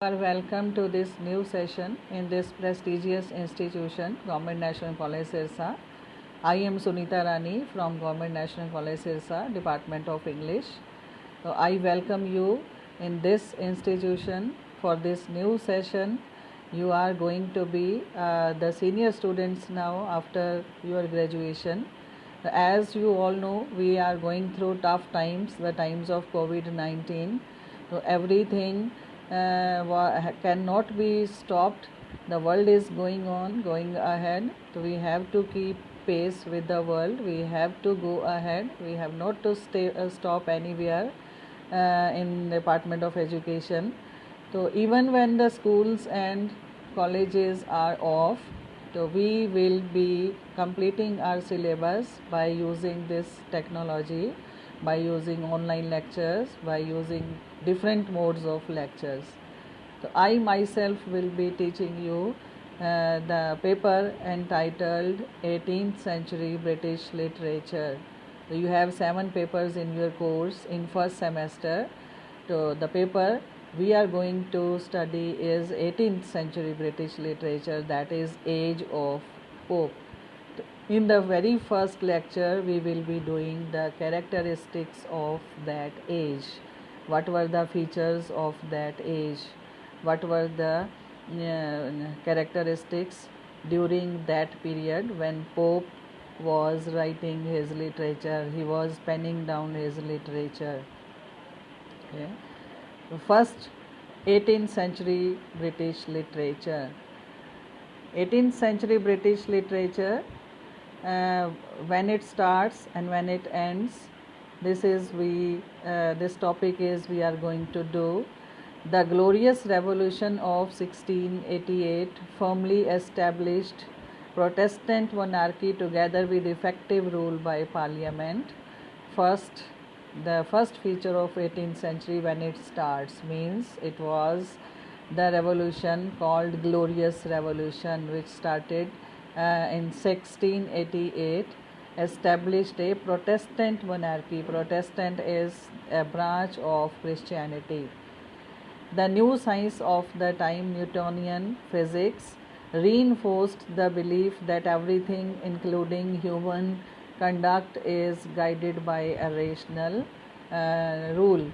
are welcome to this new session in this prestigious institution, Government National College Sirsa. I am Sunita Rani from Government National College Sirsa, Department of English. So I welcome you in this institution for this new session. You are going to be the senior students now after your graduation. As you all know, we are going through tough times, the times of COVID-19. So everything cannot be stopped. The world is going on, going ahead. So we have to keep pace with the world. We have to go ahead. We have not to stop anywhere in Department of Education. So even when the schools and colleges are off, so we will be completing our syllabus by using this technology, by using online lectures, by using different modes of lectures. So I myself will be teaching you the paper entitled 18th Century British Literature. So you have 7 papers in your course in first semester. So the paper we are going to study is 18th century British literature, that is Age of Pope. In the very first lecture we will be doing the characteristics of that age. What were the features of that age? What were the characteristics during that period when Pope was writing his literature, he was penning down his literature. Okay. First, 18th century British literature. 18th century British literature, when it starts and when it ends, this topic is we are going to do. The glorious revolution of 1688 firmly established Protestant monarchy together with effective rule by Parliament. The first feature of 18th century when it starts means it was the revolution called Glorious Revolution, which started in 1688, established a Protestant monarchy. Protestant is a branch of Christianity. The new science of the time, Newtonian physics, reinforced the belief that everything, including human conduct, is guided by a rational rule.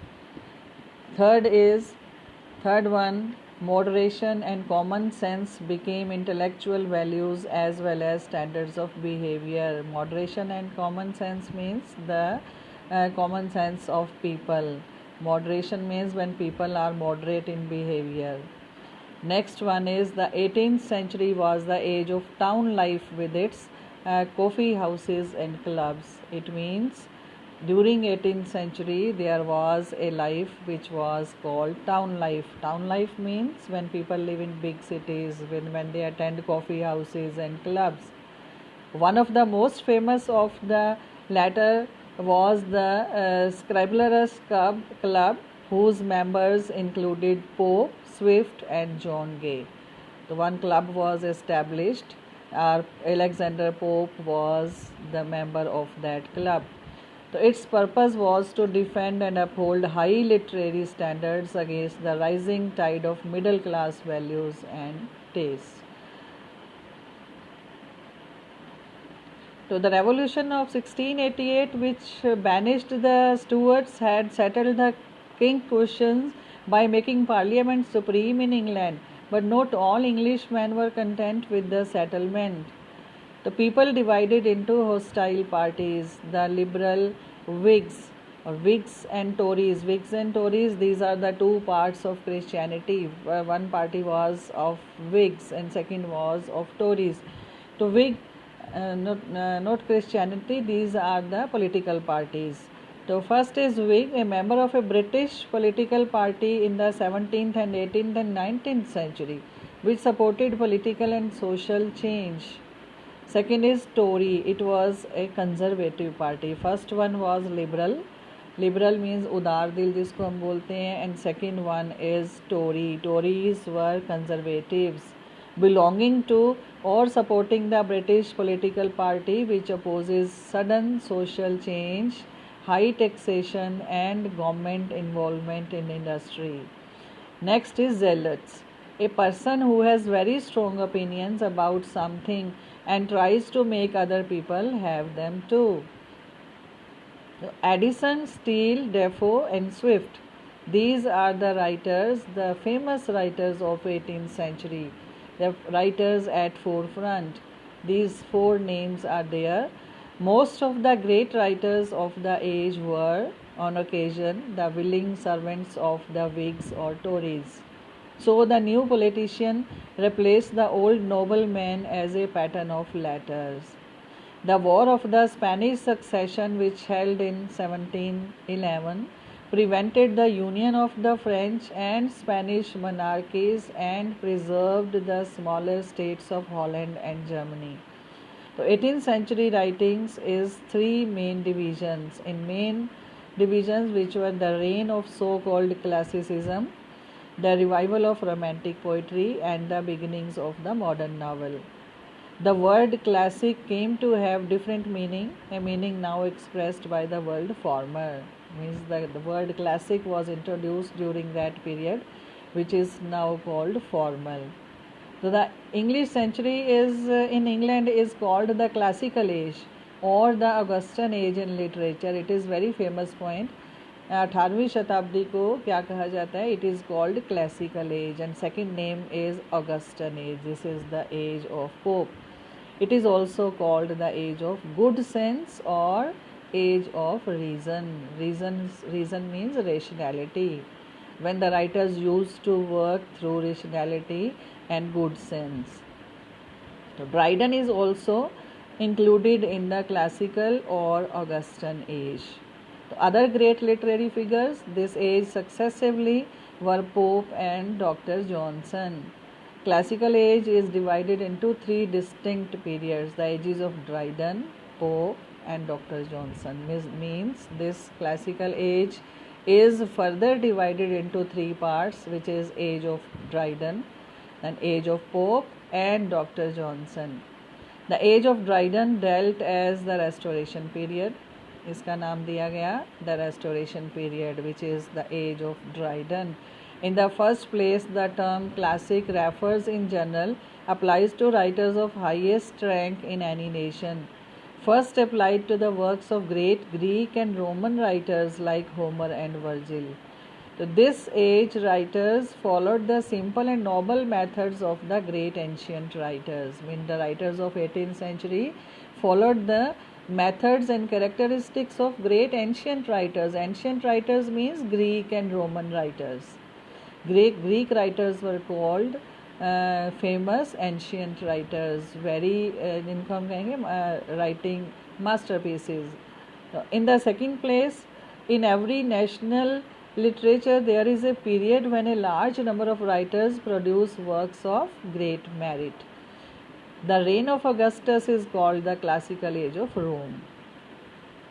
Third one, moderation and common sense became intellectual values as well as standards of behavior. Moderation and common sense means the common sense of people. Moderation means when people are moderate in behavior. Next one is the 18th century was the age of town life with its coffee houses and clubs. It means during 18th century there was a life which was called town life. Town life means when people live in big cities, when they attend coffee houses and clubs. One of the most famous of the latter was the Scriblerus Club, whose members included Pope, Swift and John Gay. The one club was established. Alexander Pope was the member of that club. So its purpose was to defend and uphold high literary standards against the rising tide of middle class values and tastes. So the revolution of 1688, which banished the Stuarts, had settled the king questions by making Parliament supreme in England, but not all Englishmen were content with the settlement. The people divided into hostile parties, the liberal Whigs, or Whigs and Tories. Whigs and Tories, these are the two parts of Christianity. One party was of Whigs and second was of Tories. So Whig, not Christianity, these are the political parties. So first is Whig, a member of a British political party in the 17th and 18th and 19th century, which supported political and social change. Second is Tory, it was a conservative party. First one was Liberal. Liberal means उदार दिल जिसको हम बोलते हैं, and second one is Tory. Tories were conservatives belonging to or supporting the British political party which opposes sudden social change, high taxation and government involvement in industry. Next is zealots, a person who has very strong opinions about something and tries to make other people have them too. Addison, Steele, Defoe, and Swift. These are the writers, the famous writers of 18th century, the writers at forefront. These four names are there. Most of the great writers of the age were, on occasion, the willing servants of the Whigs or Tories. So the new politician replaced the old nobleman as a pattern of letters. The War of the Spanish Succession, which held in 1711, prevented the union of the French and Spanish monarchies and preserved the smaller states of Holland and Germany. So 18th century writings is three main divisions. In main divisions, which were the reign of so-called classicism, the revival of romantic poetry, and the beginnings of the modern novel. The word classic came to have different meaning, a meaning now expressed by the word former. Means the word classic was introduced during that period, which is now called formal. So the English century is in England is called the classical age or the Augustan age in literature. It is very famous point. 18वीं शताब्दी को क्या कहा जाता है? It is called classical age and second name is Augustan age. This is the age of Pope. It is also called the age of good sense or age of reason. Reason means rationality. When the writers used to work through rationality and good sense. So Dryden is also included in the classical or Augustan age. So other great literary figures this age successively were Pope and Dr. Johnson. Classical age is divided into three distinct periods. The ages of Dryden, Pope, and Dr. Johnson. Means this classical age is further divided into three parts, which is age of Dryden, then age of Pope, and Dr. Johnson. The age of Dryden dealt as the Restoration period. इसका नाम दिया गया the Restoration period, which is the age of Dryden. In the first place, the term classic refers in general applies to writers of highest rank in any nation. First applied to the works of great Greek and Roman writers like Homer and Virgil. So this age writers followed the simple and noble methods of the great ancient writers. I mean the writers of 18th century followed the methods and characteristics of great ancient writers. Ancient writers means Greek and Roman writers. Greek writers were called famous ancient writers, very इनको हम कहेंगे writing masterpieces. In the second place, in every national literature there is a period when a large number of writers produce works of great merit. The reign of Augustus is called the classical age of Rome.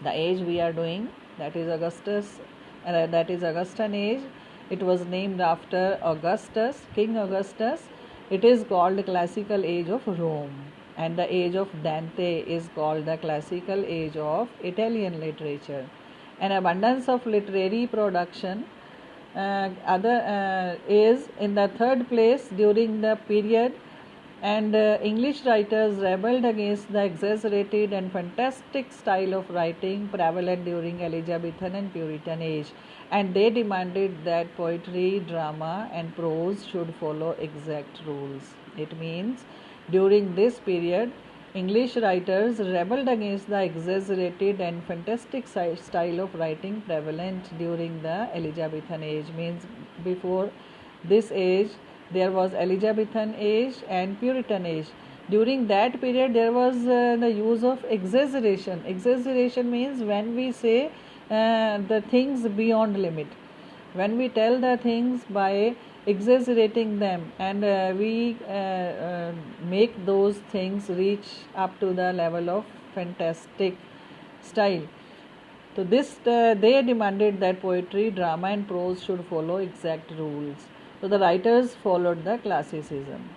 The age we are doing, that is Augustus, that is Augustan age. It was named after Augustus, King Augustus. It is called classical age of Rome. And the age of Dante is called the classical age of Italian literature. An abundance of literary production is in the third place during the period, and English writers rebelled against the exaggerated and fantastic style of writing prevalent during Elizabethan and Puritan age, and they demanded that poetry, drama, and prose should follow exact rules. It means during this period, English writers rebelled against the exaggerated and fantastic style of writing prevalent during the Elizabethan age. Means before this age there was Elizabethan age and Puritan age. During that period there was the use of exaggeration. Exaggeration means when we say the things beyond limit, when we tell the things by exaggerating them, and we make those things reach up to the level of fantastic style. So this they demanded that poetry, drama, and prose should follow exact rules. So the writers followed the classicism.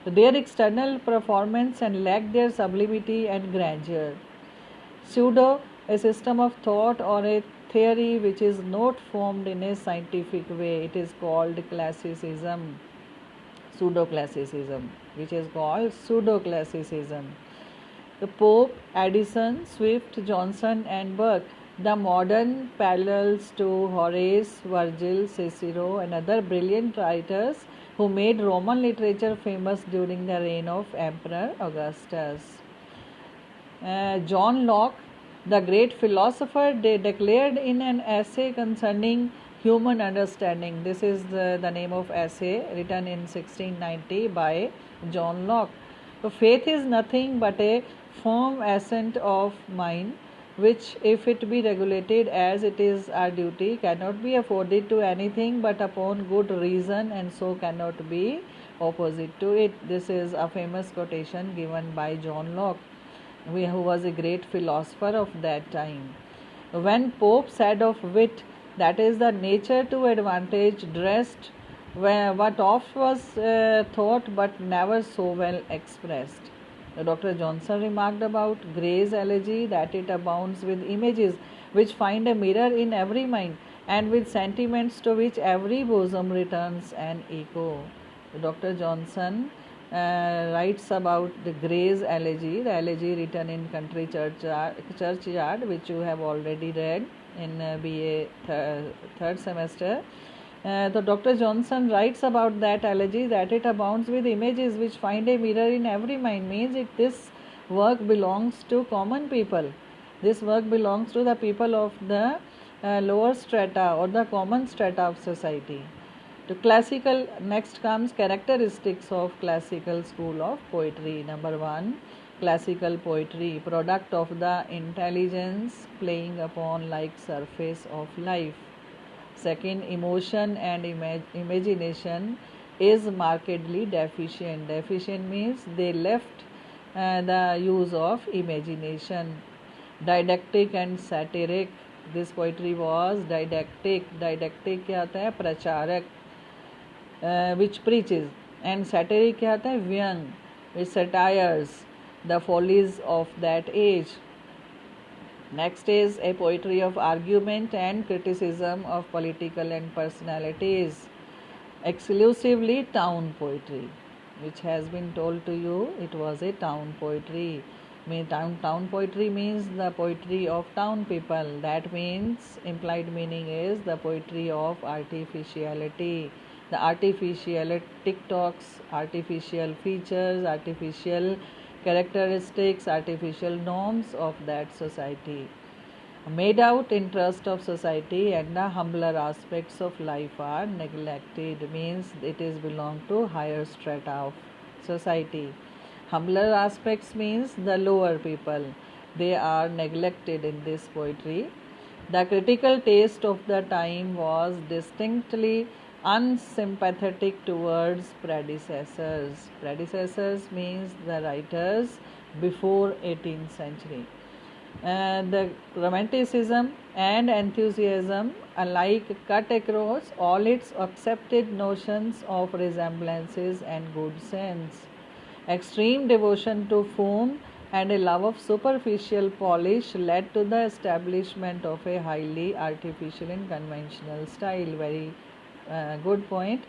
So their external performance and lacked their sublimity and grandeur. Pseudo, a system of thought or a theory which is not formed in a scientific way. It is called classicism, pseudo-classicism, which is called pseudo-classicism. The Pope, Addison, Swift, Johnson, and Burke, the modern parallels to Horace, Virgil, Cicero, and other brilliant writers who made Roman literature famous during the reign of Emperor Augustus. John Locke, the great philosopher, they declared in an essay concerning human understanding. This is the name of essay written in 1690 by John Locke. So faith is nothing but a firm assent of mind, which, if it be regulated as it is our duty, cannot be afforded to anything but upon good reason, and so cannot be opposite to it. This is a famous quotation given by John Locke, who was a great philosopher of that time. When Pope said of wit, that is the nature to advantage dressed, what oft was thought but never so well expressed. Dr. Johnson remarked about Gray's elegy that it abounds with images which find a mirror in every mind, and with sentiments to which every bosom returns an echo. Dr. Johnson writes about the Gray's elegy, the elegy written in Country Churchyard, which you have already read in BA third semester. So Dr. Johnson writes about that elegy that it abounds with images which find a mirror in every mind. Means this work belongs to common people. This work belongs to the people of the lower strata or the common strata of society. To classical, next comes characteristics of classical school of poetry. Number 1, classical poetry, product of the intelligence playing upon like surface of life. Second, emotion and imagination is markedly deficient. Deficient means they left the use of imagination. Didactic and satiric. This poetry was didactic. Didactic क्या होता है? प्रचारक, which preaches. And satiric क्या होता है? व्यंग, which satires the follies of that age. Next is a poetry of argument and criticism of political and personalities. Exclusively town poetry, which has been told to you, it was a town poetry. Town poetry means the poetry of town people. That means, implied meaning is the poetry of artificiality. The artificial TikToks, artificial features, artificial characteristics, artificial norms of that society. Made out interest of society and the humbler aspects of life are neglected. Means it is belong to higher strata of society. Humbler aspects means the lower people. They are neglected in this poetry. The critical taste of the time was distinctly unsympathetic towards predecessors. Predecessors means the writers before 18th century. The romanticism and enthusiasm alike cut across all its accepted notions of resemblances and good sense. Extreme devotion to form and a love of superficial polish led to the establishment of a highly artificial and conventional style. Very good point.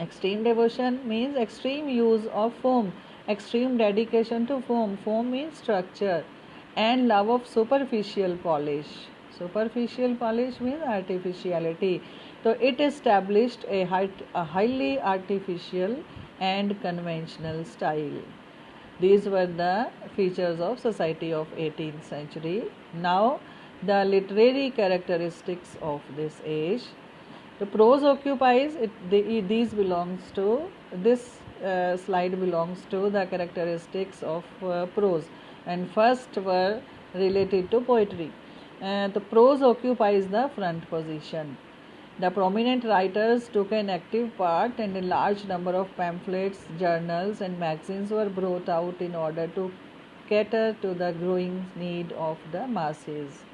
Extreme devotion means extreme use of form, extreme dedication to form. Form means structure, and love of superficial polish. Superficial polish means artificiality. So it established a highly artificial and conventional style. These were the features of society of 18th century. Now the literary characteristics of this age. The prose occupies it. These belongs to this slide belongs to the characteristics of prose, and first were related to poetry. The prose occupies the front position. The prominent writers took an active part, and a large number of pamphlets, journals, and magazines were brought out in order to cater to the growing need of the masses.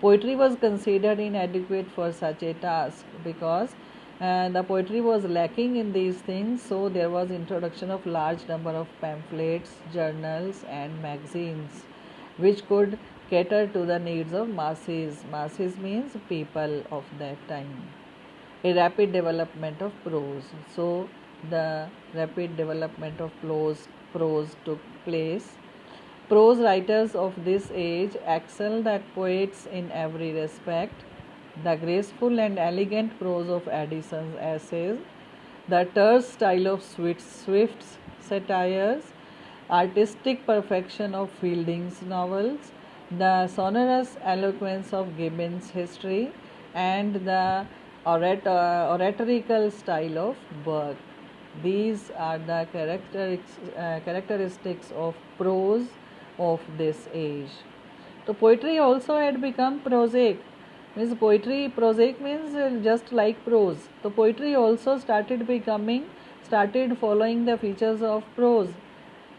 Poetry was considered inadequate for such a task because the poetry was lacking in these things, so there was introduction of large number of pamphlets, journals, and magazines which could cater to the needs of masses. Masses means people of that time. A rapid development of prose. So the rapid development of prose took place. Prose writers of this age excelled at poets in every respect. The graceful and elegant prose of Addison's essays, the terse style of Swift's satires, artistic perfection of Fielding's novels, the sonorous eloquence of Gibbon's history, and the oratorical style of Burke. These are the characteristics of prose of this age. So poetry also had become prosaic. Means prosaic means just like prose. So poetry also started following the features of prose.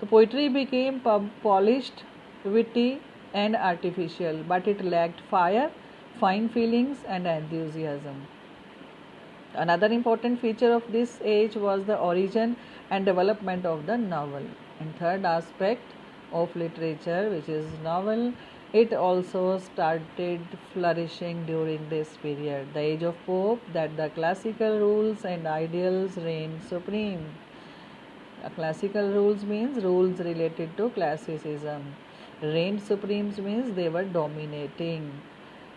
So poetry became polished, witty, and artificial, but it lacked fire, fine feelings, and enthusiasm. Another important feature of this age was the origin and development of the novel. And third aspect of literature, which is novel, it also started flourishing during this period, the age of Pope, that the classical rules and ideals reigned supreme. Classical rules means rules related to classicism. Reigned supreme means they were dominating.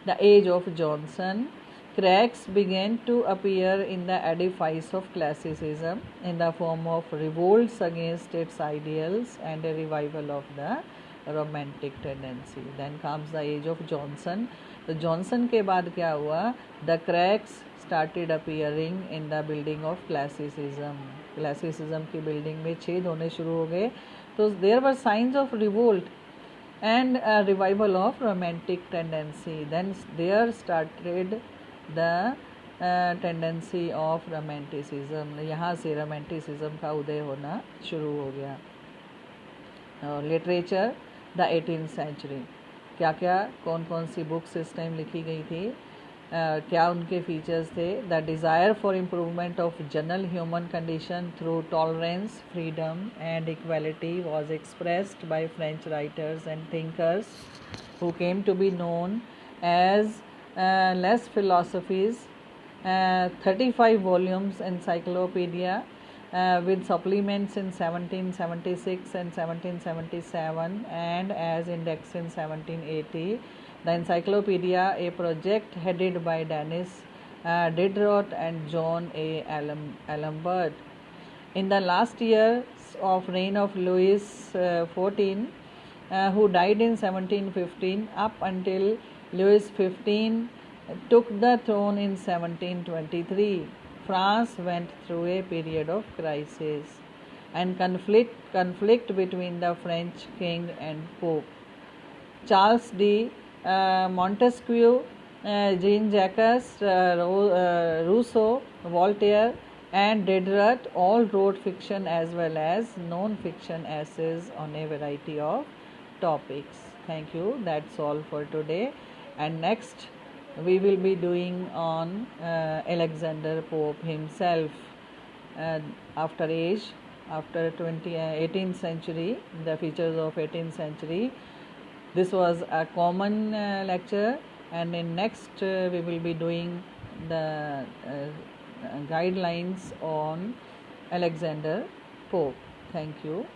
The age of Johnson, cracks began to appear in the edifice of classicism in the form of revolts against its ideals and a revival of the romantic tendency. Then comes the age of Johnson. तो Johnson के बाद क्या हुआ? The cracks started appearing in the building of classicism. Classicism की building में छेद होने शुरू हो गए. तो there were signs of revolt and a revival of romantic tendency. Then there started the tendency of romanticism. यहाँ से romanticism का उदय होना शुरू हो गया. Literature, the 18th century. क्या क्या कौन कौन सी बुक्स इस टाइम लिखी गई थी, क्या उनके फीचर्स थे? The desire for improvement of general human condition through tolerance, freedom and equality was expressed by French writers and thinkers who came to be known as Les Philosophies, 35 volumes encyclopedia with supplements in 1776 and 1777 and as index in 1780. The encyclopedia, a project headed by Dennis Diderot and John A. Alembert. In the last years of reign of Louis XIV, who died in 1715, up until Louis XV took the throne in 1723, France went through a period of crisis and conflict between the French king and Pope. Charles D. Montesquieu, Jean-Jacques Rousseau, Voltaire, and Diderot all wrote fiction as well as non-fiction essays on a variety of topics. Thank you. That's all for today. And next we will be doing on Alexander Pope himself after 18th century, the features of 18th century. This was a common lecture, and in next we will be doing the guidelines on Alexander Pope. Thank you.